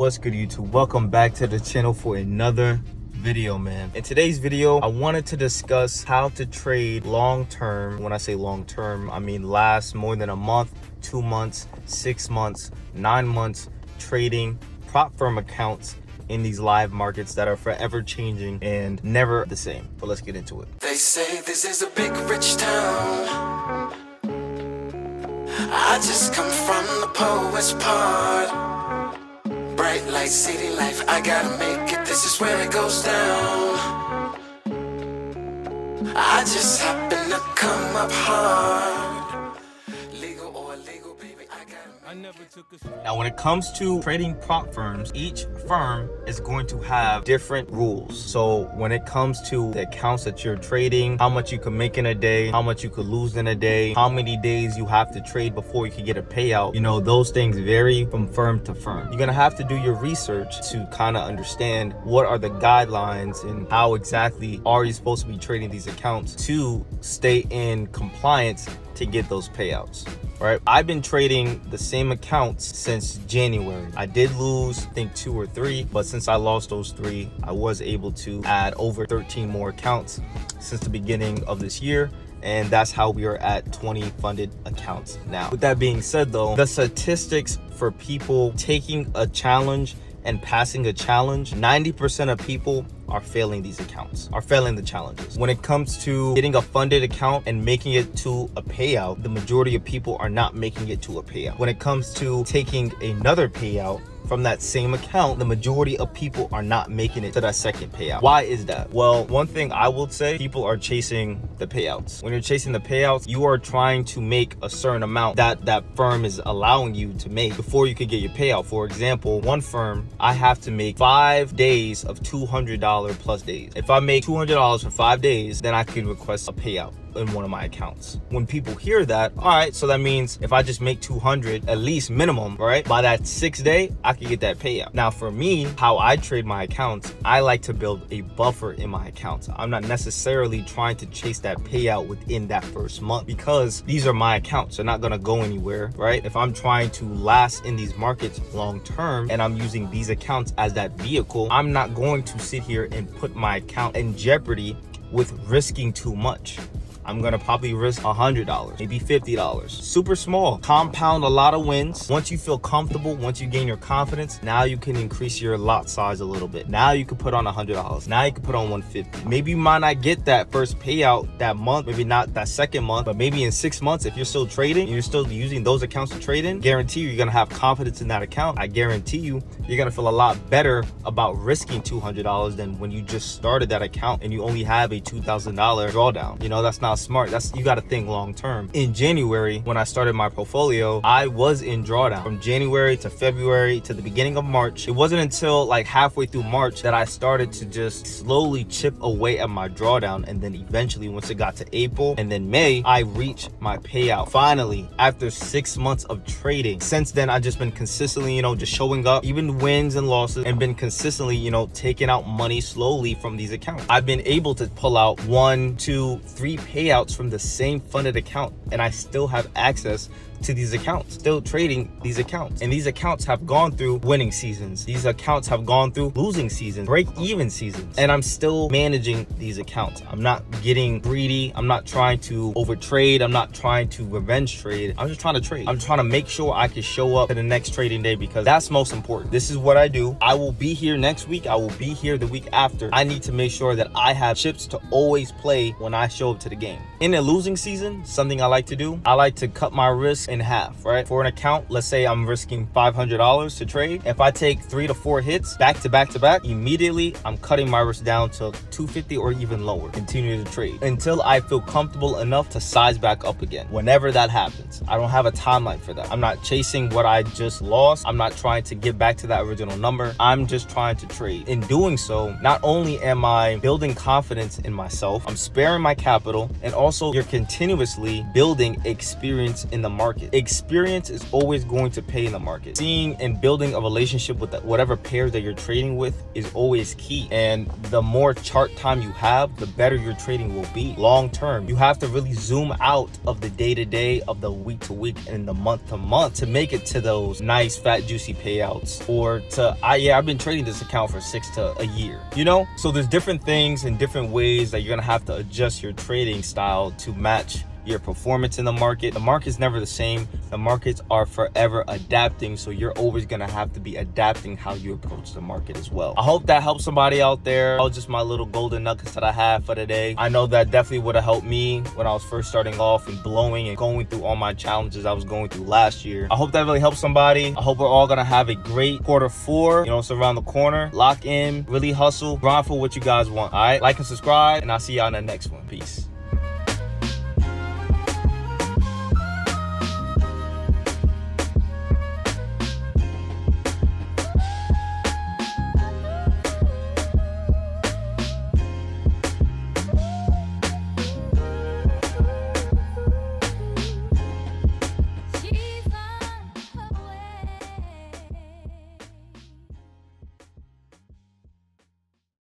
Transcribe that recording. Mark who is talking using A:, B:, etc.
A: What's good, YouTube? Welcome back to the channel for another video, man. In today's video, I wanted to discuss how to trade long-term. When I say long-term, I mean last more than a month, 2 months, 6 months, 9 months, trading prop firm accounts in these live markets that are forever changing and never the same. But let's get into it.
B: They say this is a big rich town. I just come from the poet's part. Bright light, city life, I gotta make it, this is where it goes down. I just happen to come up hard. Legal or illegal, baby, I gotta
A: Now, when it comes to trading prop firms, each firm is going to have different rules. So when it comes to the accounts that you're trading, how much you can make in a day, how much you could lose in a day, how many days you have to trade before you can get a payout, you know, those things vary from firm to firm. You're gonna have to do your research to kind of understand what are the guidelines and how exactly are you supposed to be trading these accounts to stay in compliance to get those payouts. Right, I've been trading the same accounts since January. I did lose, I think 2 or 3, but since I lost those 3, I was able to add over 13 more accounts since the beginning of this year. And that's how we are at 20 funded accounts now. With that being said though, the statistics for people taking a challenge and passing a challenge, 90% of people are failing these accounts, are failing the challenges. When it comes to getting a funded account and making it to a payout, the majority of people are not making it to a payout. When it comes to taking another payout from that same account, the majority of people are not making it to that second payout. Why is that? Well, one thing I will say, people are chasing the payouts. When you're chasing the payouts, you are trying to make a certain amount that that firm is allowing you to make before you could get your payout. For example, one firm, I have to make 5 days of $200 plus days. If I make $200 for 5 days, then I can request a payout in one of my accounts. When people hear that, all right, so that means if I just make 200 at least minimum, right, by that 6th day I can get that payout. Now for me, how I trade my accounts, I like to build a buffer in my accounts. I'm not necessarily trying to chase that payout within that first month because these are my accounts. They're not gonna go anywhere, right? If I'm trying to last in these markets long term and I'm using these accounts as that vehicle, I'm not going to sit here and put my account in jeopardy with risking too much. I'm gonna probably risk $100, maybe $50. Super small. Compound a lot of wins. Once you feel comfortable, once you gain your confidence, now you can increase your lot size a little bit. Now you can put on $100. Now you can put on $150. Maybe you might not get that first payout that month, maybe not that second month, but maybe in 6 months, if you're still trading and you're still using those accounts to trade in, guarantee you're gonna have confidence in that account. I guarantee you're gonna feel a lot better about risking $200 than when you just started that account and you only have a $2,000 drawdown. You know, that's not smart. That's, you got to think long term. In January, when I started my portfolio, I was in drawdown from January to February to the beginning of March. It wasn't until like halfway through March that I started to just slowly chip away at my drawdown, and then eventually once it got to April and then May, I reached my payout finally after 6 months of trading. Since then, I've just been consistently, you know, just showing up, even wins and losses, and been consistently, you know, taking out money slowly from these accounts. I've been able to pull out 1, 2, 3 payouts from the same funded account, and I still have access to these accounts, still trading these accounts. And these accounts have gone through winning seasons. These accounts have gone through losing seasons, break-even seasons, and I'm still managing these accounts. I'm not getting greedy. I'm not trying to overtrade. I'm not trying to revenge trade. I'm just trying to trade. I'm trying to make sure I can show up to the next trading day because that's most important. This is what I do. I will be here next week. I will be here the week after. I need to make sure that I have chips to always play when I show up to the game. In a losing season, something I like to do, I like to cut my risk in half, right? For an account, let's say I'm risking $500 to trade. If I take 3 to 4 hits back to back to back, immediately I'm cutting my risk down to $250 or even lower. Continue to trade until I feel comfortable enough to size back up again. Whenever that happens, I don't have a timeline for that. I'm not chasing what I just lost. I'm not trying to get back to that original number. I'm just trying to trade. In doing so, not only am I building confidence in myself, I'm sparing my capital, and also you're continuously building experience in the market. market. Experience is always going to pay in the market. Seeing and building a relationship with whatever pairs that you're trading with is always key. And the more chart time you have, the better your trading will be long term. You have to really zoom out of the day to day, of the week to week, and the month to month to make it to those nice fat juicy payouts. Or to I've been trading this account for 6 to a year, you know? So there's different things and different ways that you're gonna have to adjust your trading style to match your performance in the market. The market's never the same. The markets are forever adapting, so you're always gonna have to be adapting how you approach the market as well. I hope that helps somebody out there. That was just my little golden nuggets that I have for today. I know that definitely would have helped me when I was first starting off and blowing and going through all my challenges I was going through last year. I hope that really helps somebody. I hope we're all gonna have a great quarter 4. You know, it's around the corner. Lock in, really hustle, grind for what you guys want. All right, like and subscribe, and I'll see y'all in the next one. Peace.